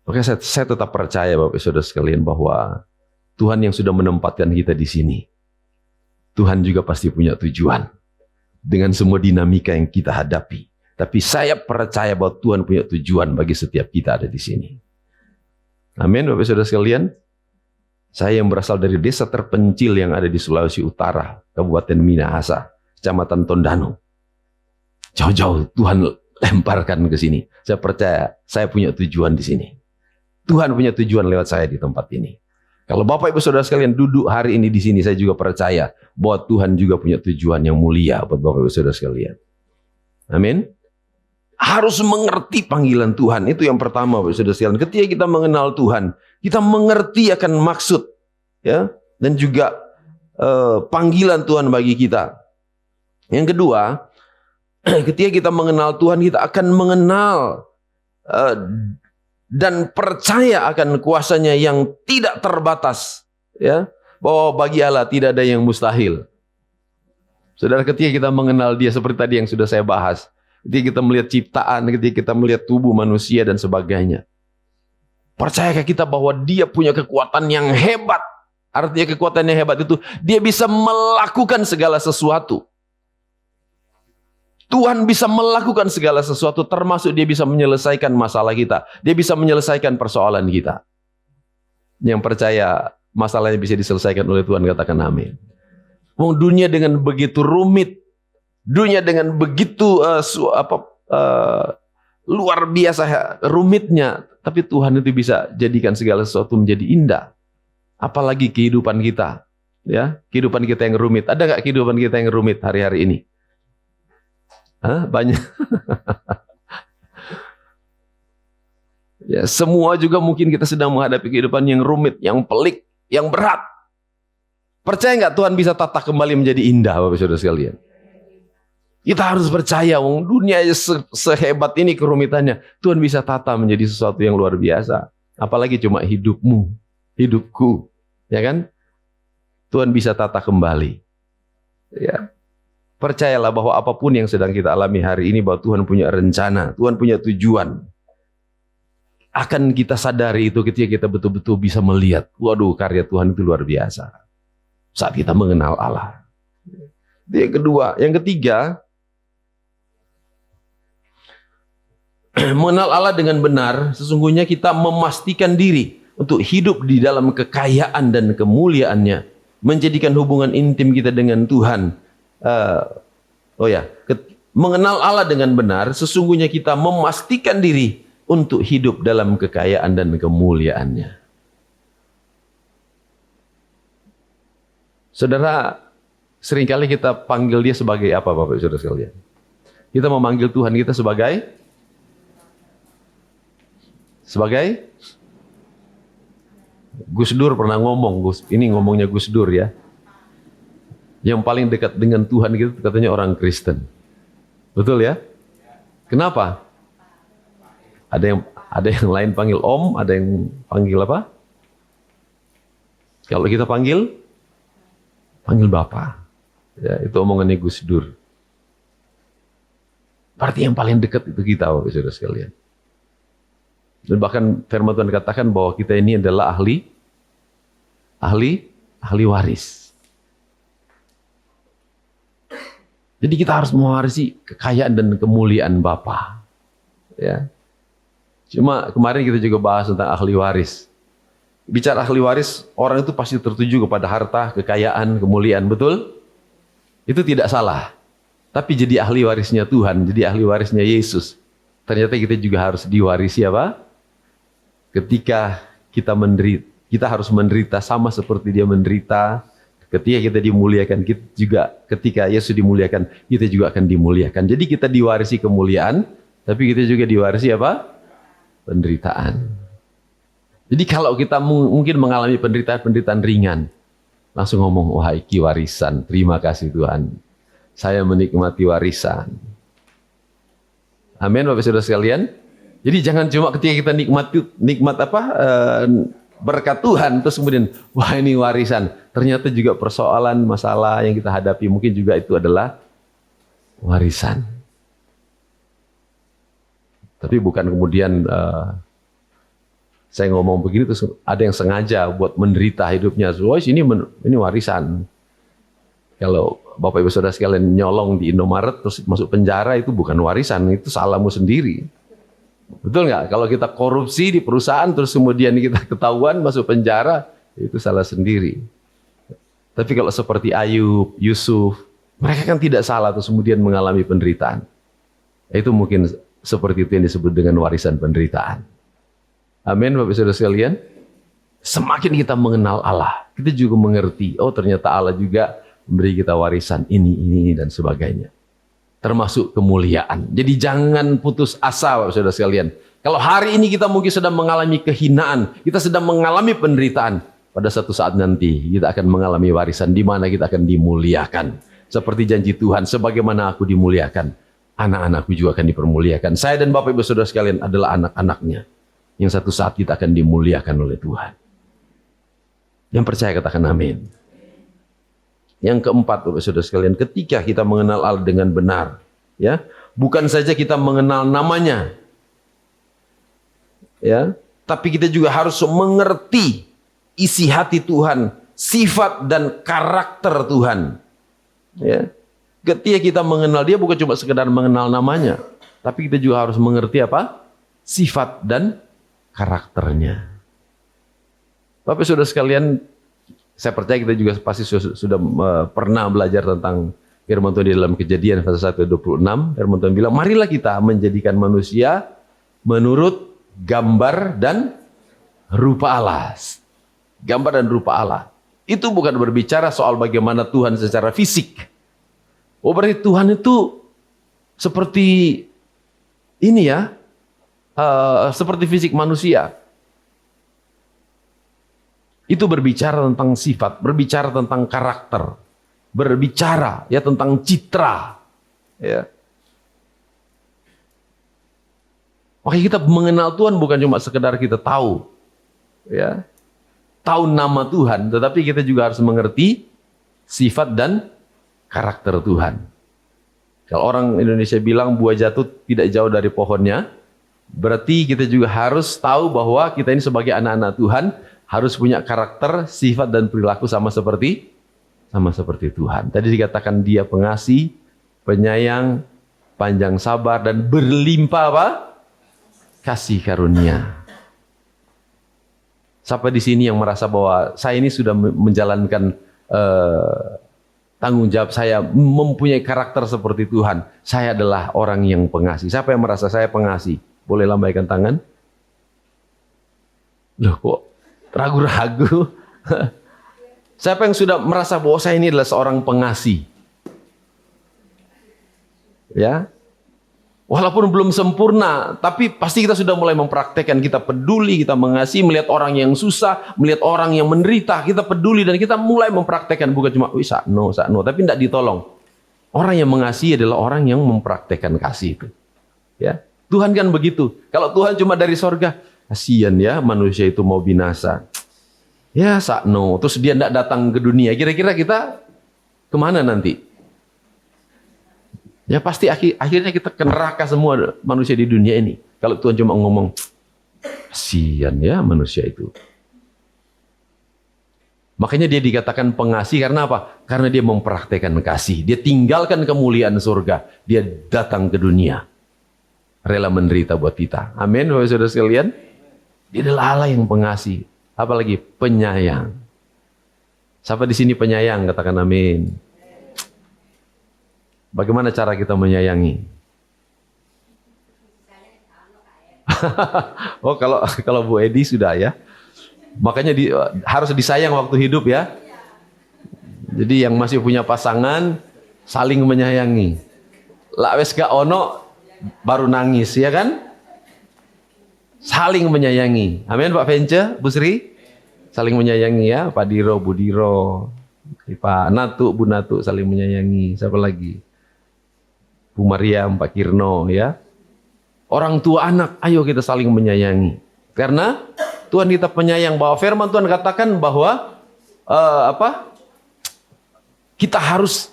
Oke, saya tetap percaya Bapak Saudara sekalian bahwa Tuhan yang sudah menempatkan kita di sini, Tuhan juga pasti punya tujuan dengan semua dinamika yang kita hadapi. Tapi saya percaya bahwa Tuhan punya tujuan bagi setiap kita ada di sini. Amin, Bapak Saudara sekalian. Saya yang berasal dari desa terpencil yang ada di Sulawesi Utara, Kabupaten Minahasa, Kecamatan Tondano. Jauh-jauh Tuhan lemparkan ke sini. Saya percaya saya punya tujuan di sini. Tuhan punya tujuan lewat saya di tempat ini. Kalau Bapak Ibu Saudara sekalian duduk hari ini di sini, saya juga percaya bahwa Tuhan juga punya tujuan yang mulia buat Bapak Ibu Saudara sekalian. Amin. Harus mengerti panggilan Tuhan. Itu yang pertama Bapak Ibu Saudara sekalian. Ketika kita mengenal Tuhan, kita mengerti akan maksud, ya, dan juga panggilan Tuhan bagi kita. Yang kedua, ketika kita mengenal Tuhan, kita akan mengenal dan percaya akan kuasanya yang tidak terbatas, ya, bahwa bagi Allah tidak ada yang mustahil. Saudara, ketika kita mengenal Dia seperti tadi yang sudah saya bahas, ketika kita melihat ciptaan, ketika kita melihat tubuh manusia dan sebagainya, percayakah kita bahwa Dia punya kekuatan yang hebat? Artinya kekuatan yang hebat itu Dia bisa melakukan segala sesuatu. Tuhan bisa melakukan segala sesuatu, termasuk Dia bisa menyelesaikan masalah kita. Dia bisa menyelesaikan persoalan kita. Yang percaya masalahnya bisa diselesaikan oleh Tuhan, katakan amin. Wong dunia dengan begitu rumit, dunia dengan begitu luar biasa rumitnya, tapi Tuhan itu bisa jadikan segala sesuatu menjadi indah. Apalagi kehidupan kita, ya, kehidupan kita yang rumit. Ada nggak kehidupan kita yang rumit hari-hari ini? Banyak. Ya, semua juga mungkin kita sedang menghadapi kehidupan yang rumit, yang pelik, yang berat. Percaya nggak Tuhan bisa tata kembali menjadi indah, Bapak Saudara sekalian? Kita harus percaya, dunia sehebat ini kerumitannya, Tuhan bisa tata menjadi sesuatu yang luar biasa. Apalagi cuma hidupmu, hidupku, ya kan? Tuhan bisa tata kembali. Ya. Percayalah bahwa apapun yang sedang kita alami hari ini, bahwa Tuhan punya rencana, Tuhan punya tujuan. Akan kita sadari itu ketika kita betul-betul bisa melihat, waduh, karya Tuhan itu luar biasa. Saat kita mengenal Allah. Itu yang kedua. Yang ketiga, mengenal Allah dengan benar, sesungguhnya kita memastikan diri untuk hidup di dalam kekayaan dan kemuliaannya, menjadikan hubungan intim kita dengan Tuhan mengenal Allah dengan benar, sesungguhnya kita memastikan diri untuk hidup dalam kekayaan dan kemuliaannya. Saudara, seringkali kita panggil dia sebagai apa, Bapak Saudara sekalian? Kita memanggil Tuhan kita sebagai Gus Dur pernah ngomong, ini ngomongnya Gus Dur ya. Yang paling dekat dengan Tuhan gitu katanya orang Kristen. Betul ya? Kenapa? Ada yang lain panggil Om, ada yang panggil apa? Kalau kita panggil Bapak. Ya, itu omongannya Gus Dur. Berarti yang paling dekat itu kita, Bapak Saudara sekalian. Dan bahkan firman Tuhan katakan bahwa kita ini adalah ahli waris. Jadi kita harus mewarisi kekayaan dan kemuliaan Bapa. Ya. Cuma kemarin kita juga bahas tentang ahli waris. Bicara ahli waris, orang itu pasti tertuju kepada harta, kekayaan, kemuliaan, betul? Itu tidak salah. Tapi jadi ahli warisnya Tuhan, jadi ahli warisnya Yesus. Ternyata kita juga harus diwarisi apa? Ketika kita menderita, kita harus menderita sama seperti dia menderita. Ketika kita dimuliakan, kita juga ketika Yesus dimuliakan, kita juga akan dimuliakan. Jadi kita diwarisi kemuliaan, tapi kita juga diwarisi apa? Penderitaan. Jadi kalau kita mungkin mengalami penderitaan ringan, langsung ngomong, wah iki warisan, terima kasih Tuhan. Saya menikmati warisan. Amin Bapak Saudara sekalian. Jadi jangan cuma ketika kita berkat Tuhan, terus kemudian, wah ini warisan. Ternyata juga persoalan, masalah yang kita hadapi, mungkin juga itu adalah warisan. Tapi bukan kemudian saya ngomong begini terus ada yang sengaja buat menderita hidupnya. Wah ini warisan. Kalau Bapak Ibu Saudara sekalian nyolong di Indomaret terus masuk penjara, itu bukan warisan, itu salahmu sendiri. Betul nggak? Kalau kita korupsi di perusahaan terus kemudian kita ketahuan masuk penjara, itu salah sendiri. Tapi kalau seperti Ayub, Yusuf, mereka kan tidak salah terus kemudian mengalami penderitaan. Itu mungkin seperti itu yang disebut dengan warisan penderitaan. Amin Bapak Saudara sekalian. Semakin kita mengenal Allah, kita juga mengerti, oh ternyata Allah juga memberi kita warisan ini dan sebagainya. Termasuk kemuliaan. Jadi jangan putus asa Bapak Saudara sekalian. Kalau hari ini kita mungkin sedang mengalami kehinaan, kita sedang mengalami penderitaan, pada satu saat nanti kita akan mengalami warisan di mana kita akan dimuliakan. Seperti janji Tuhan, sebagaimana aku dimuliakan, anak-anakku juga akan dipermuliakan. Saya dan Bapak Ibu Saudara sekalian adalah anak-anaknya, yang satu saat kita akan dimuliakan oleh Tuhan. Yang percaya katakan amin. Yang keempat, Bapak Saudara sekalian, ketika kita mengenal Allah dengan benar, ya, bukan saja kita mengenal namanya, ya, tapi kita juga harus mengerti isi hati Tuhan, sifat dan karakter Tuhan. Ya. Ketika kita mengenal Dia bukan cuma sekedar mengenal namanya, tapi kita juga harus mengerti apa? Sifat dan karakternya. Bapak Saudara sekalian, saya percaya kita juga pasti sudah pernah belajar tentang firman Tuhan di dalam Kejadian pasal 1:26. Firman Tuhan bilang, marilah kita menjadikan manusia menurut gambar dan rupa Allah. Gambar dan rupa Allah. Itu bukan berbicara soal bagaimana Tuhan secara fisik. Oh berarti Tuhan itu seperti ini ya, seperti fisik manusia. Itu berbicara tentang sifat, berbicara tentang karakter, berbicara ya tentang citra. Ya. Makanya kita mengenal Tuhan bukan cuma sekedar kita tahu, ya, tahu nama Tuhan, tetapi kita juga harus mengerti sifat dan karakter Tuhan. Kalau orang Indonesia bilang buah jatuh tidak jauh dari pohonnya, berarti kita juga harus tahu bahwa kita ini sebagai anak-anak Tuhan harus punya karakter, sifat dan perilaku sama seperti Tuhan. Tadi dikatakan Dia pengasih, penyayang, panjang sabar dan berlimpah apa? Kasih karunia. Siapa di sini yang merasa bahwa saya ini sudah menjalankan tanggung jawab saya mempunyai karakter seperti Tuhan. Saya adalah orang yang pengasih. Siapa yang merasa saya pengasih? Boleh lambaikan tangan. Loh kok ragu-ragu? Siapa yang sudah merasa bahwa saya ini adalah seorang pengasih? Ya, walaupun belum sempurna, tapi pasti kita sudah mulai mempraktekkan. Kita peduli, kita mengasihi, melihat orang yang susah, melihat orang yang menderita, kita peduli dan kita mulai mempraktekkan. Bukan cuma, wih sakno, tapi tidak ditolong. Orang yang mengasihi adalah orang yang mempraktekkan kasih itu. Ya, Tuhan kan begitu. Kalau Tuhan cuma dari sorga, kasihan ya manusia itu mau binasa. Ya sakno, terus dia tidak datang ke dunia. Kira-kira kita kemana nanti? Ya pasti akhirnya kita ke neraka semua manusia di dunia ini. Kalau Tuhan cuma ngomong, kasihan ya manusia itu. Makanya dia dikatakan pengasih karena apa? Karena dia mempraktekkan kasih. Dia tinggalkan kemuliaan surga. Dia datang ke dunia. Rela menderita buat kita. Amin, Bapak Saudara sekalian. Dia adalah Allah yang pengasih. Apalagi penyayang. Siapa di sini penyayang? Katakan amin. Bagaimana cara kita menyayangi? Oh, kalau Bu Edi sudah ya. Makanya harus disayang waktu hidup ya. Jadi yang masih punya pasangan saling menyayangi. Lah wes gak ono baru nangis ya kan? Saling menyayangi. Amin Pak Vence, Bu Sri. Saling menyayangi ya, Pak Diro, Bu Diro. Pak Natu, Bu Natu saling menyayangi. Siapa lagi? Bu Mariam, Pak Kirno ya. Orang tua anak, ayo kita saling menyayangi. Karena Tuhan kita penyayang, bahwa firman Tuhan katakan bahwa kita harus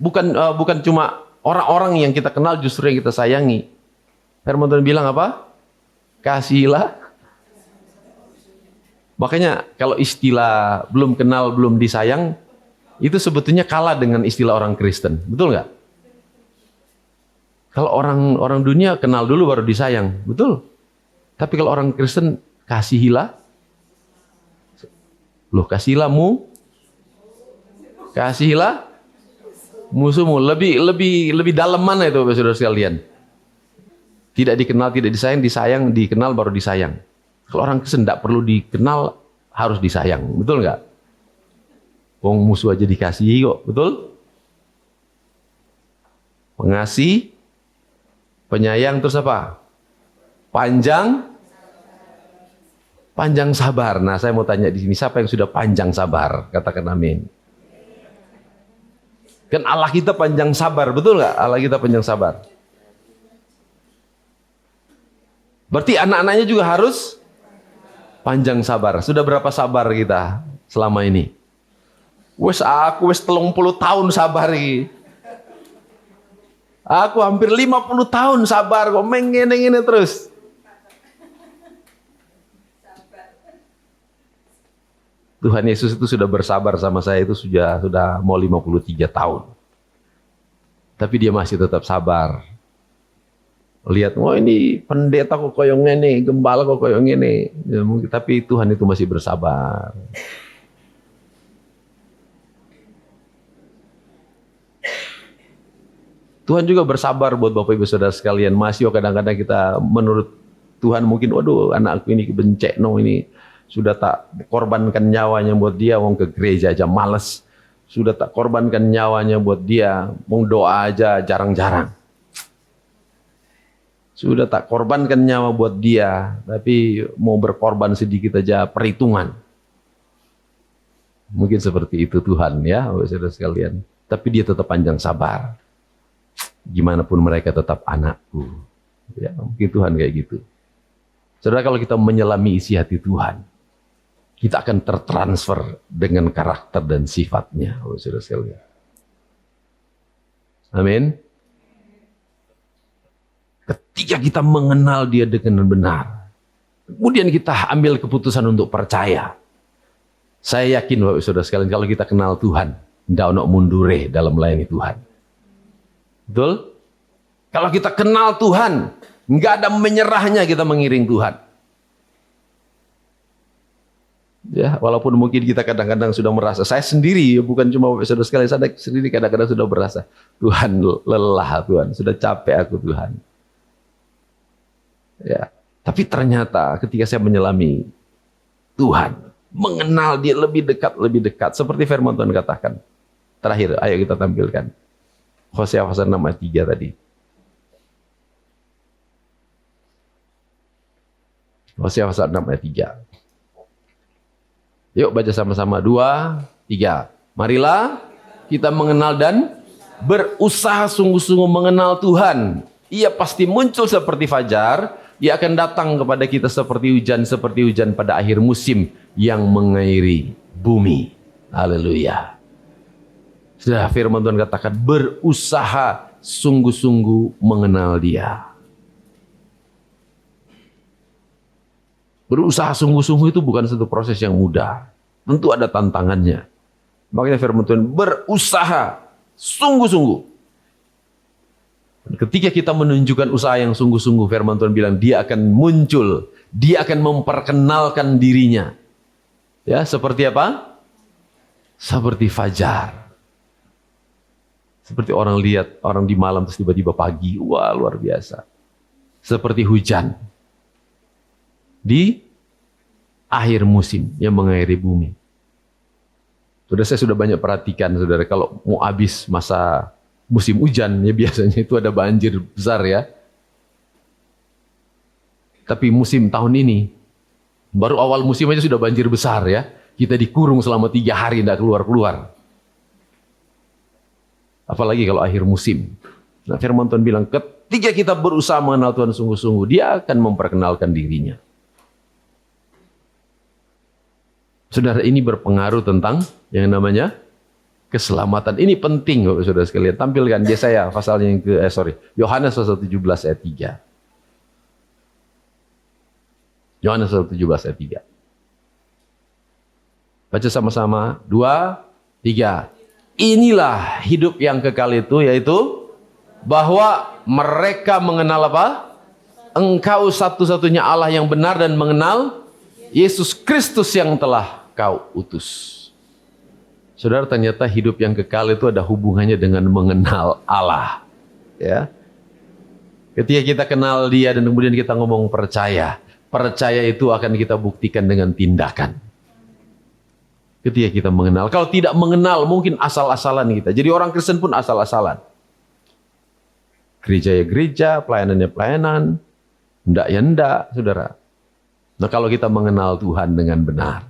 bukan cuma orang-orang yang kita kenal justru yang kita sayangi. Firman Tuhan bilang apa? Kasihilah. Makanya kalau istilah belum kenal, belum disayang, itu sebetulnya kalah dengan istilah orang Kristen. Betul nggak? Kalau orang dunia kenal dulu baru disayang. Betul. Tapi kalau orang Kristen, kasihilah. Loh, kasihilah musuhmu. Lebih dalam mana itu Bapak Saudara sekalian? Tidak dikenal, tidak disayang, disayang, dikenal baru disayang. Kalau orang Kristen tidak perlu dikenal, harus disayang. Betul nggak? Wong musuh aja dikasihi kok. Betul? Pengasih, penyayang, terus apa? Panjang sabar. Nah, saya mau tanya di sini, siapa yang sudah panjang sabar? Katakan amin. Kan Allah kita panjang sabar, betul nggak? Allah kita panjang sabar. Berarti anak-anaknya juga harus panjang sabar. Sudah berapa sabar kita selama ini? Aku 30 tahun sabar iki. Aku hampir 50 tahun sabar kok ngene terus. Tuhan Yesus itu sudah bersabar sama saya itu sudah mau 53 tahun. Tapi dia masih tetap sabar. Lihat, wah ini pendeta kok koyong ngene, gembala kok koyong ngene. Ya, mungkin, tapi Tuhan itu masih bersabar. Tuhan juga bersabar buat Bapak Ibu Saudara sekalian. Masih kadang-kadang kita menurut Tuhan mungkin, waduh anakku ini bencek no ini. Sudah tak korbankan nyawanya buat dia, wong ke gereja aja males. Sudah tak korbankan nyawanya buat dia, wong doa aja jarang-jarang. Sudah tak korbankan nyawa buat dia, tapi mau berkorban sedikit aja perhitungan. Mungkin seperti itu Tuhan ya, saudara sekalian. Tapi dia tetap panjang sabar. Gimana pun mereka tetap anakku. Ya, mungkin Tuhan kayak gitu. Saudara, kalau kita menyelami isi hati Tuhan, kita akan tertransfer dengan karakter dan sifatnya, saudara sekalian. Amin. Ketika kita mengenal dia dengan benar, kemudian kita ambil keputusan untuk percaya. Saya yakin Bapak Saudara sekalian, kalau kita kenal Tuhan, tidak ono mundure dalam melayani Tuhan. Betul? Kalau kita kenal Tuhan, nggak ada menyerahnya kita mengiring Tuhan. Ya, walaupun mungkin kita kadang-kadang sudah merasa, saya sendiri, bukan cuma saudara sekalian, saya sendiri kadang-kadang sudah merasa, Tuhan lelah, Tuhan sudah capek aku Tuhan. Ya, tapi ternyata ketika saya menyelami Tuhan, mengenal Dia lebih dekat, seperti firman Tuhan katakan. Terakhir, ayo kita tampilkan Hosea pasal 6 ayat 3 tadi. Hosea pasal 6 ayat 3. Yuk baca sama-sama. 2, 3. Marilah kita mengenal dan berusaha sungguh-sungguh mengenal Tuhan. Ia pasti muncul seperti fajar. Ia akan datang kepada kita seperti hujan pada akhir musim yang mengairi bumi. Haleluya. Sudah firman Tuhan katakan, berusaha sungguh-sungguh mengenal Dia. Berusaha sungguh-sungguh itu bukan satu proses yang mudah. Tentu ada tantangannya. Makanya firman Tuhan, berusaha sungguh-sungguh. Ketika kita menunjukkan usaha yang sungguh-sungguh, firman Tuhan bilang, Dia akan muncul. Dia akan memperkenalkan dirinya. Ya, seperti apa? Seperti fajar. Seperti orang lihat, orang di malam terus tiba-tiba pagi. Wah, luar biasa. Seperti hujan di akhir musim yang mengairi bumi. Saya sudah banyak perhatikan, saudara, kalau mau habis masa musim hujan, ya biasanya itu ada banjir besar ya. Tapi musim tahun ini, baru awal musim aja sudah banjir besar ya. Kita dikurung selama 3 hari, tidak keluar-keluar. Apalagi kalau akhir musim. Nah, firman Tuhan bilang, ketika kita berusaha mengenal Tuhan sungguh-sungguh, Dia akan memperkenalkan dirinya. Saudara, ini berpengaruh tentang yang namanya keselamatan. Ini penting, saudara sekalian. Tampilkan Yesaya pasal yang Yohanes pasal 17 ayat 3. Yohanes pasal 17 ayat 3. Baca sama-sama. 2, 3. Inilah hidup yang kekal itu, yaitu bahwa mereka mengenal apa? Engkau satu-satunya Allah yang benar dan mengenal Yesus Kristus yang telah Kau utus. Saudara, ternyata hidup yang kekal itu ada hubungannya dengan mengenal Allah. Ya. Ketika kita kenal Dia dan kemudian kita ngomong percaya, percaya itu akan kita buktikan dengan tindakan. Ketika kita mengenal, kalau tidak mengenal mungkin asal-asalan kita. Jadi orang Kristen pun asal-asalan. Gereja ya gereja, pelayanan ya pelayanan, ndak ya ndak, saudara. Nah, kalau kita mengenal Tuhan dengan benar,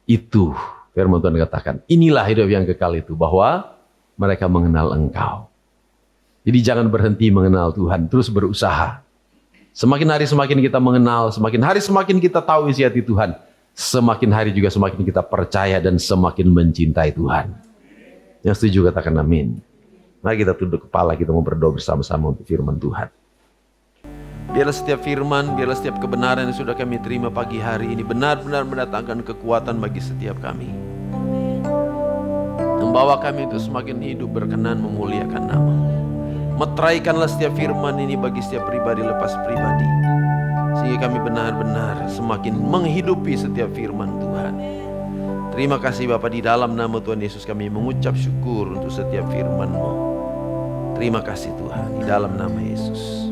itu firman Tuhan katakan, inilah hidup yang kekal itu, bahwa mereka mengenal Engkau. Jadi jangan berhenti mengenal Tuhan, terus berusaha. Semakin hari semakin kita mengenal, semakin hari semakin kita tahu isi hati Tuhan, semakin hari juga semakin kita percaya dan semakin mencintai Tuhan. Yang setuju katakan amin. Mari kita tunduk kepala, kita mau berdoa bersama-sama untuk firman Tuhan. Biarlah setiap firman, biarlah setiap kebenaran yang sudah kami terima pagi hari ini benar-benar mendatangkan kekuatan bagi setiap kami. Membawa kami untuk semakin hidup berkenan memuliakan nama-Mu. Meteraikanlah setiap firman ini bagi setiap pribadi lepas pribadi, sehingga kami benar-benar semakin menghidupi setiap firman Tuhan. Terima kasih Bapa, di dalam nama Tuhan Yesus kami mengucap syukur untuk setiap firman-Mu. Terima kasih Tuhan, di dalam nama Yesus.